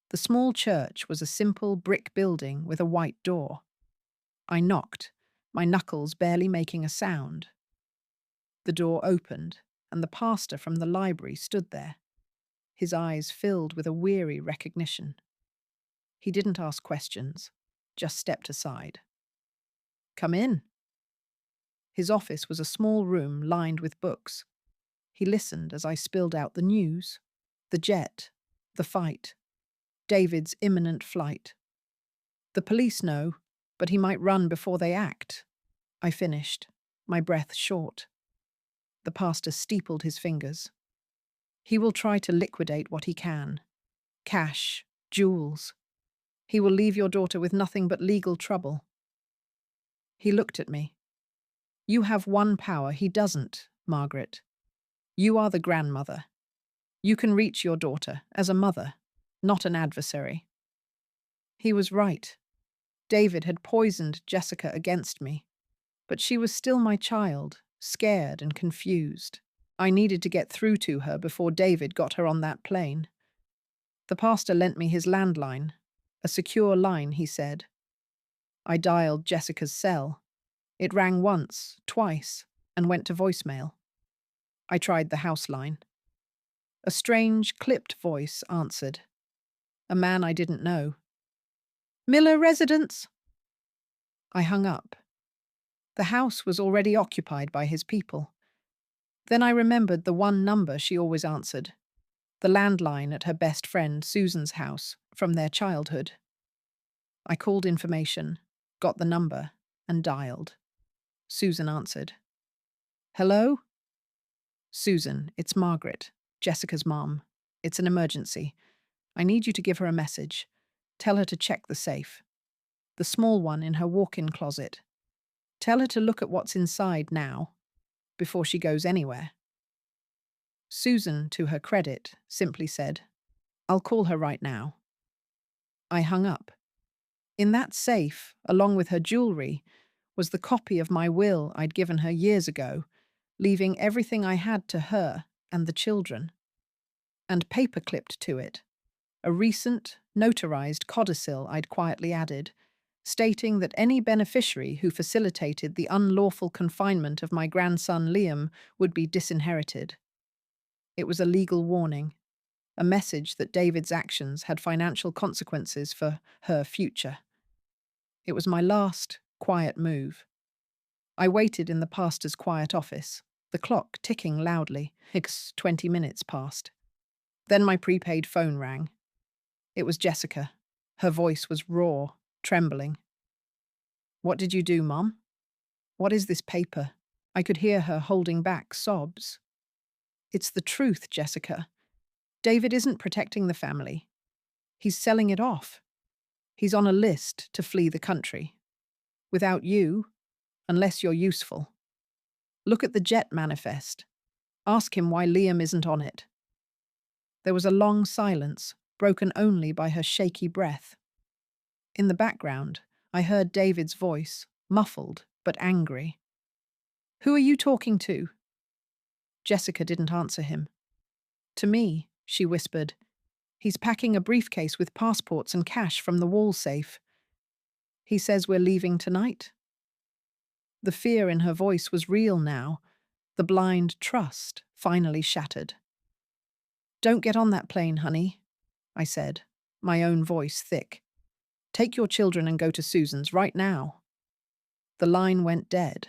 The small church was a simple brick building with a white door. I knocked, my knuckles barely making a sound. The door opened, and the pastor from the library stood there, his eyes filled with a weary recognition. He didn't ask questions, just stepped aside. "Come in." His office was a small room lined with books. He listened as I spilled out the news, the jet, the fight, David's imminent flight. "The police know, but he might run before they act." I finished, my breath short. The pastor steepled his fingers. "He will try to liquidate what he can. Cash, jewels. He will leave your daughter with nothing but legal trouble." He looked at me. "You have one power he doesn't, Margaret. You are the grandmother. You can reach your daughter as a mother, not an adversary." He was right. David had poisoned Jessica against me, but she was still my child, scared and confused. I needed to get through to her before David got her on that plane. The pastor lent me his landline, a secure line, he said. I dialed Jessica's cell. It rang once, twice, and went to voicemail. I tried the house line. A strange, clipped voice answered. A man I didn't know. "Miller Residence." I hung up. The house was already occupied by his people. Then I remembered the one number she always answered, the landline at her best friend Susan's house from their childhood. I called information, got the number, and dialed. Susan answered. "Hello?" "Susan, it's Margaret, Jessica's mom. It's an emergency. I need you to give her a message. Tell her to check the safe. The small one in her walk-in closet. Tell her to look at what's inside now, before she goes anywhere." Susan, to her credit, simply said, "I'll call her right now." I hung up. In that safe, along with her jewelry, was the copy of my will I'd given her years ago, leaving everything I had to her and the children. and paper clipped to it, a recent, notarized codicil I'd quietly added, stating that any beneficiary who facilitated the unlawful confinement of my grandson Liam would be disinherited. It was a legal warning, a message that David's actions had financial consequences for her future. It was my last, quiet move. I waited in the pastor's quiet office, the clock ticking loudly. 20 minutes passed. Then my prepaid phone rang. It was Jessica. Her voice was raw, trembling. "What did you do, Mom? What is this paper?" I could hear her holding back sobs. "It's the truth, Jessica. David isn't protecting the family. He's selling it off. He's on a list to flee the country. Without you, unless you're useful. Look at the jet manifest. Ask him why Liam isn't on it." There was a long silence, broken only by her shaky breath. In the background, I heard David's voice, muffled but angry. "Who are you talking to?" Jessica didn't answer him. "To me," she whispered. "He's packing a briefcase with passports and cash from the wall safe. He says we're leaving tonight." The fear in her voice was real now, the blind trust finally shattered. "Don't get on that plane, honey," I said, my own voice thick. "Take your children and go to Susan's right now." The line went dead.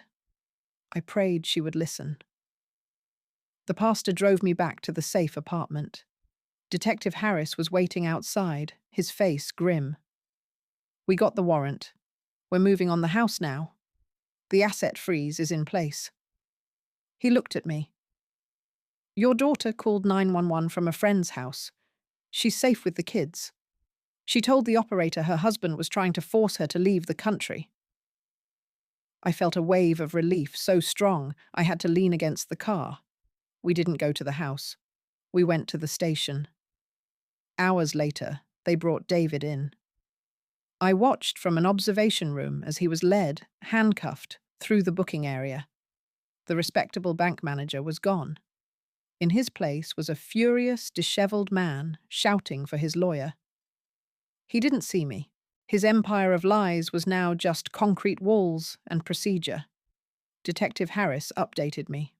I prayed she would listen. The pastor drove me back to the safe apartment. Detective Harris was waiting outside, his face grim. "We got the warrant. We're moving on the house now. The asset freeze is in place." He looked at me. "Your daughter called 911 from a friend's house. She's safe with the kids. She told the operator her husband was trying to force her to leave the country." I felt a wave of relief so strong I had to lean against the car. We didn't go to the house. We went to the station. Hours later, they brought David in. I watched from an observation room as he was led, handcuffed, through the booking area. The respectable bank manager was gone. In his place was a furious, disheveled man shouting for his lawyer. He didn't see me. His empire of lies was now just concrete walls and procedure. Detective Harris updated me.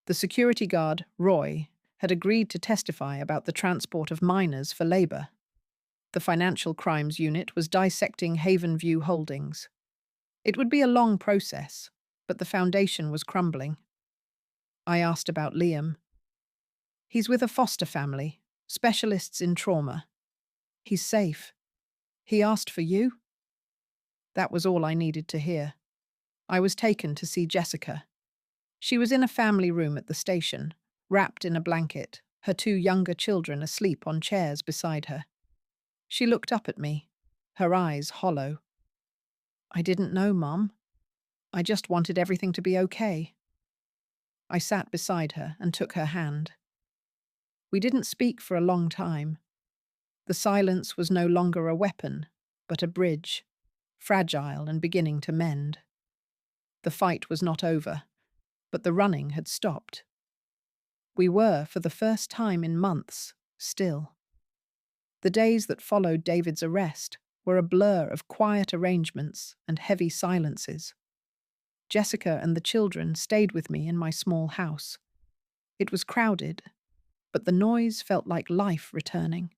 The security guard, Roy, had agreed to testify about the transport of minors for labor. The Financial Crimes Unit was dissecting Havenview Holdings. It would be a long process, but the foundation was crumbling. I asked about Liam. "He's with a foster family, specialists in trauma. He's safe. He asked for you?" That was all I needed to hear. I was taken to see Jessica. She was in a family room at the station, wrapped in a blanket, her two younger children asleep on chairs beside her. She looked up at me, her eyes hollow. "I didn't know, Mom. I just wanted everything to be okay." I sat beside her and took her hand. We didn't speak for a long time. The silence was no longer a weapon, but a bridge, fragile and beginning to mend. The fight was not over, but the running had stopped. We were, for the first time in months, still. The days that followed David's arrest were a blur of quiet arrangements and heavy silences. Jessica and the children stayed with me in my small house. It was crowded, but the noise felt like life returning.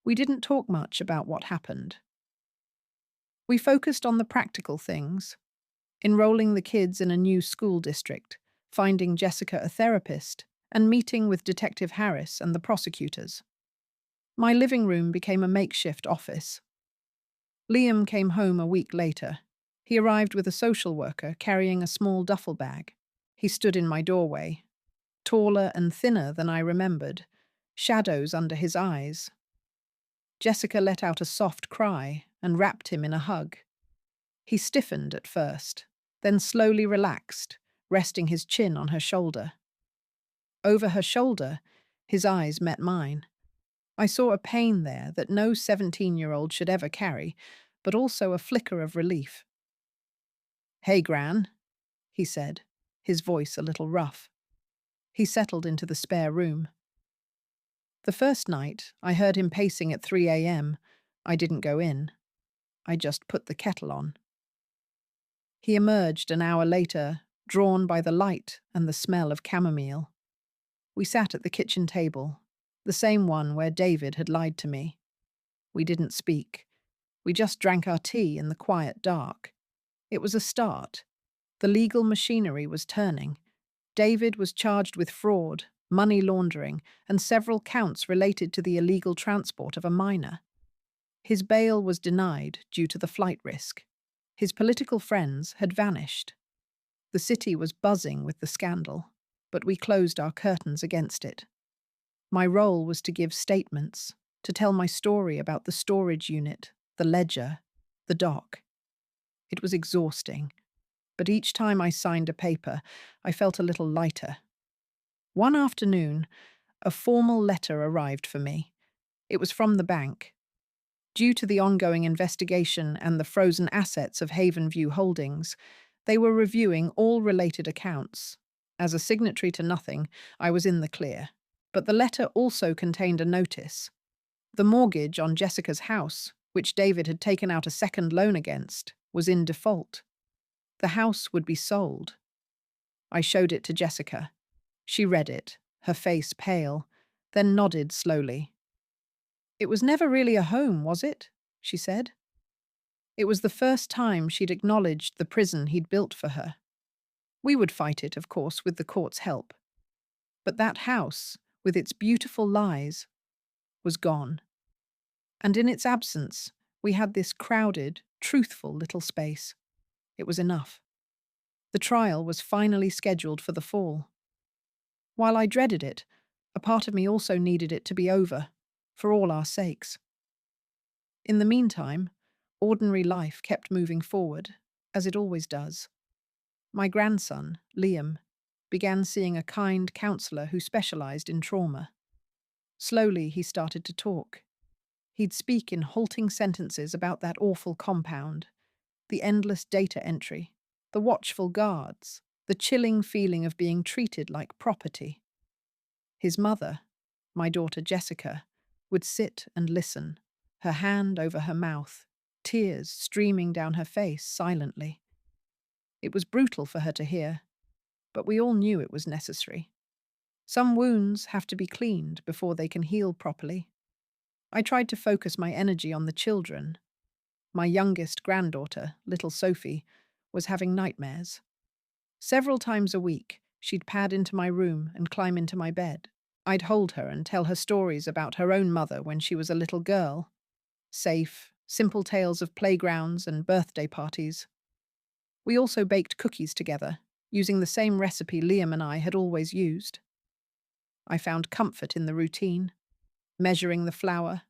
We didn't talk much about what happened. We focused on the practical things: enrolling the kids in a new school district, finding Jessica a therapist, and meeting with Detective Harris and the prosecutors. My living room became a makeshift office. Liam came home a week later. He arrived with a social worker carrying a small duffel bag. He stood in my doorway, taller and thinner than I remembered, shadows under his eyes. Jessica let out a soft cry and wrapped him in a hug. He stiffened at first, then slowly relaxed, resting his chin on her shoulder. Over her shoulder, his eyes met mine. I saw a pain there that no 17-year-old should ever carry, but also a flicker of relief. "Hey, Gran," he said, his voice a little rough. He settled into the spare room. The first night, I heard him pacing at 3 a.m. I didn't go in. I just put the kettle on. He emerged an hour later, drawn by the light and the smell of chamomile. We sat at the kitchen table, the same one where David had lied to me. We didn't speak. We just drank our tea in the quiet dark. It was a start. The legal machinery was turning. David was charged with fraud, money laundering, and several counts related to the illegal transport of a minor. His bail was denied due to the flight risk. His political friends had vanished. The city was buzzing with the scandal, but we closed our curtains against it. My role was to give statements, to tell my story about the storage unit, the ledger, the dock. It was exhausting, but each time I signed a paper, I felt a little lighter. One afternoon, a formal letter arrived for me. It was from the bank. Due to the ongoing investigation and the frozen assets of Havenview Holdings, they were reviewing all related accounts. As a signatory to nothing, I was in the clear. But the letter also contained a notice. The mortgage on Jessica's house, which David had taken out a second loan against, was in default. The house would be sold. I showed it to Jessica. She read it, her face pale, then nodded slowly. "It was never really a home, was it?" she said. It was the first time she'd acknowledged the prison he'd built for her. We would fight it, of course, with the court's help. But that house, with its beautiful lies, was gone. And in its absence, we had this crowded, truthful little space. It was enough. The trial was finally scheduled for the fall. While I dreaded it, a part of me also needed it to be over, for all our sakes. In the meantime, ordinary life kept moving forward, as it always does. My grandson, Liam, began seeing a kind counselor who specialized in trauma. Slowly, he started to talk. He'd speak in halting sentences about that awful compound, the endless data entry, the watchful guards, the chilling feeling of being treated like property. His mother, my daughter Jessica, would sit and listen, her hand over her mouth, tears streaming down her face silently. It was brutal for her to hear, but we all knew it was necessary. Some wounds have to be cleaned before they can heal properly. I tried to focus my energy on the children. My youngest granddaughter, little Sophie, was having nightmares. Several times a week, she'd pad into my room and climb into my bed. I'd hold her and tell her stories about her own mother when she was a little girl. Safe, simple tales of playgrounds and birthday parties. We also baked cookies together, using the same recipe Liam and I had always used. I found comfort in the routine, measuring the flour,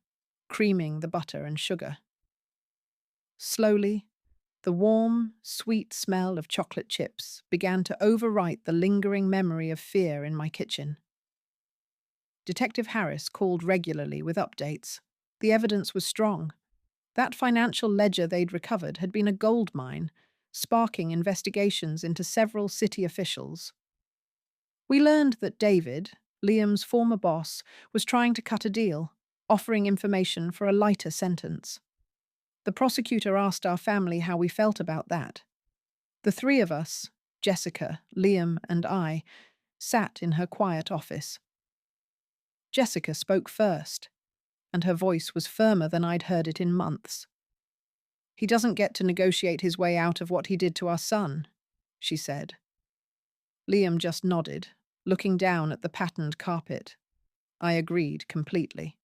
creaming the butter and sugar. Slowly, the warm, sweet smell of chocolate chips began to overwrite the lingering memory of fear in my kitchen. Detective Harris called regularly with updates. The evidence was strong. That financial ledger they'd recovered had been a gold mine, sparking investigations into several city officials. We learned that David, Liam's former boss, was trying to cut a deal, offering information for a lighter sentence. The prosecutor asked our family how we felt about that. The three of us, Jessica, Liam, and I, sat in her quiet office. Jessica spoke first, and her voice was firmer than I'd heard it in months. "He doesn't get to negotiate his way out of what he did to our son," she said. Liam just nodded, looking down at the patterned carpet. I agreed completely.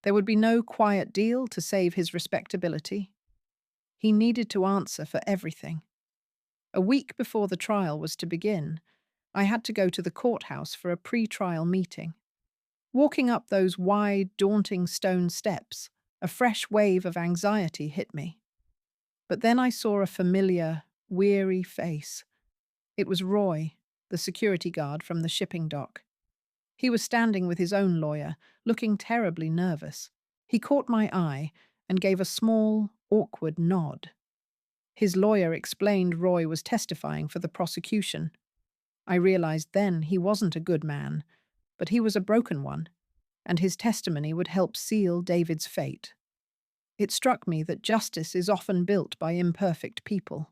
There would be no quiet deal to save his respectability. He needed to answer for everything. A week before the trial was to begin, I had to go to the courthouse for a pre-trial meeting. Walking up those wide, daunting stone steps, a fresh wave of anxiety hit me. But then I saw a familiar, weary face. It was Roy, the security guard from the shipping dock. He was standing with his own lawyer, looking terribly nervous. He caught my eye and gave a small, awkward nod. His lawyer explained Roy was testifying for the prosecution. I realized then he wasn't a good man, but he was a broken one. and his testimony would help seal David's fate. It struck me that justice is often built by imperfect people.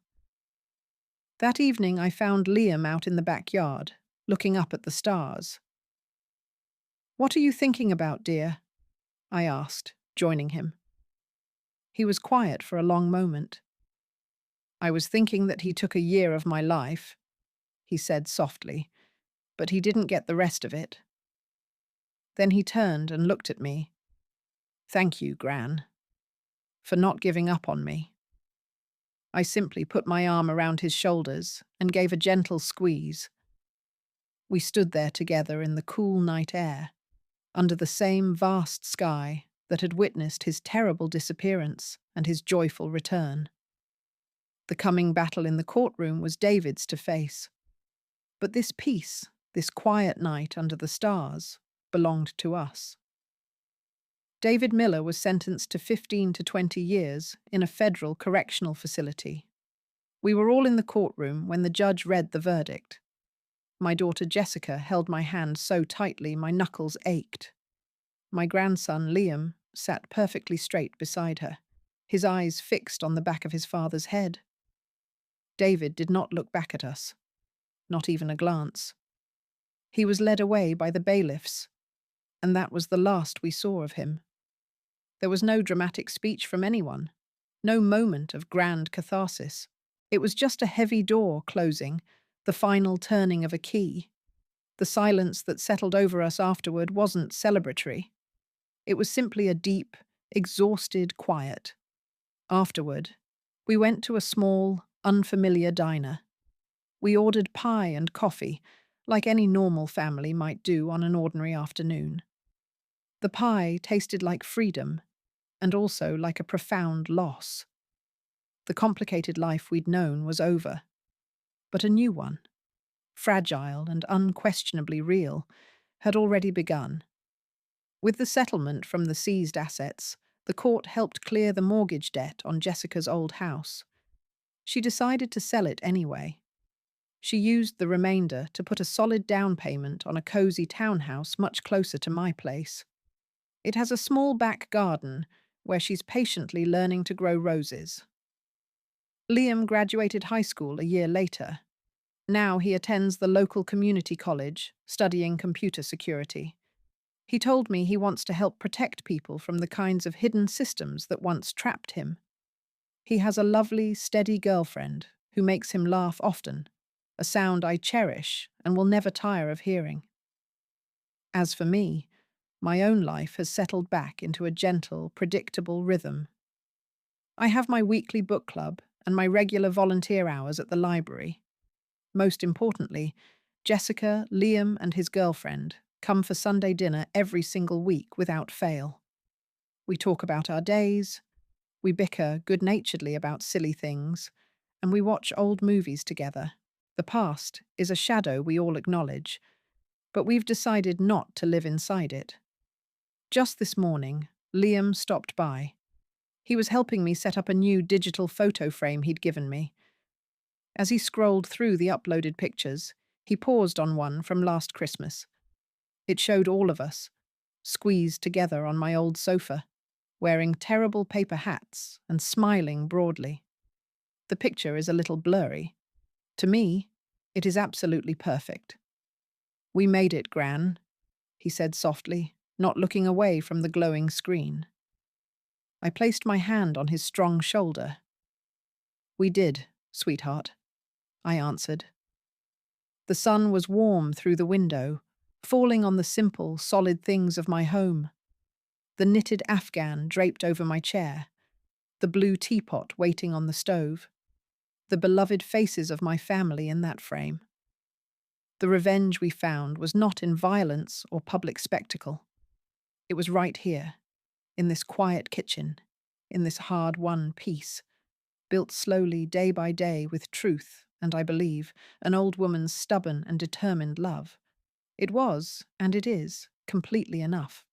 That evening I found Liam out in the backyard, looking up at the stars. "What are you thinking about, dear?" I asked, joining him. He was quiet for a long moment. "I was thinking that he took a year of my life," he said softly, "but he didn't get the rest of it." Then he turned and looked at me. "Thank you, Gran, for not giving up on me." I simply put my arm around his shoulders and gave a gentle squeeze. We stood there together in the cool night air, under the same vast sky that had witnessed his terrible disappearance and his joyful return. The coming battle in the courtroom was David's to face. But this peace, this quiet night under the stars, belonged to us. David Miller was sentenced to 15 to 20 years in a federal correctional facility. We were all in the courtroom when the judge read the verdict. My daughter Jessica held my hand so tightly my knuckles ached. My grandson Liam sat perfectly straight beside her, his eyes fixed on the back of his father's head. David did not look back at us, not even a glance. He was led away by the bailiffs, and that was the last we saw of him. There was no dramatic speech from anyone, no moment of grand catharsis. It was just a heavy door closing, the final turning of a key. The silence that settled over us afterward wasn't celebratory. It was simply a deep, exhausted quiet. Afterward, we went to a small, unfamiliar diner. We ordered pie and coffee, like any normal family might do on an ordinary afternoon. The pie tasted like freedom, and also like a profound loss. The complicated life we'd known was over, but a new one, fragile and unquestionably real, had already begun. With the settlement from the seized assets, the court helped clear the mortgage debt on Jessica's old house. She decided to sell it anyway. She used the remainder to put a solid down payment on a cozy townhouse much closer to my place. It has a small back garden where she's patiently learning to grow roses. Liam graduated high school a year later. Now he attends the local community college, studying computer security. He told me he wants to help protect people from the kinds of hidden systems that once trapped him. He has a lovely, steady girlfriend who makes him laugh often, a sound I cherish and will never tire of hearing. As for me, my own life has settled back into a gentle, predictable rhythm. I have my weekly book club and my regular volunteer hours at the library. Most importantly, Jessica, Liam, and his girlfriend come for Sunday dinner every single week without fail. We talk about our days, we bicker good-naturedly about silly things, and we watch old movies together. The past is a shadow we all acknowledge, but we've decided not to live inside it. Just this morning, Liam stopped by. He was helping me set up a new digital photo frame he'd given me. As he scrolled through the uploaded pictures, he paused on one from last Christmas. It showed all of us, squeezed together on my old sofa, wearing terrible paper hats and smiling broadly. The picture is a little blurry. To me, it is absolutely perfect. "We made it, Gran," he said softly, not looking away from the glowing screen. I placed my hand on his strong shoulder. "We did, sweetheart," I answered. The sun was warm through the window, falling on the simple, solid things of my home. The knitted afghan draped over my chair, the blue teapot waiting on the stove, the beloved faces of my family in that frame. The revenge we found was not in violence or public spectacle. It was right here, in this quiet kitchen, in this hard-won peace, built slowly day by day with truth and, I believe, an old woman's stubborn and determined love. It was, and it is, completely enough.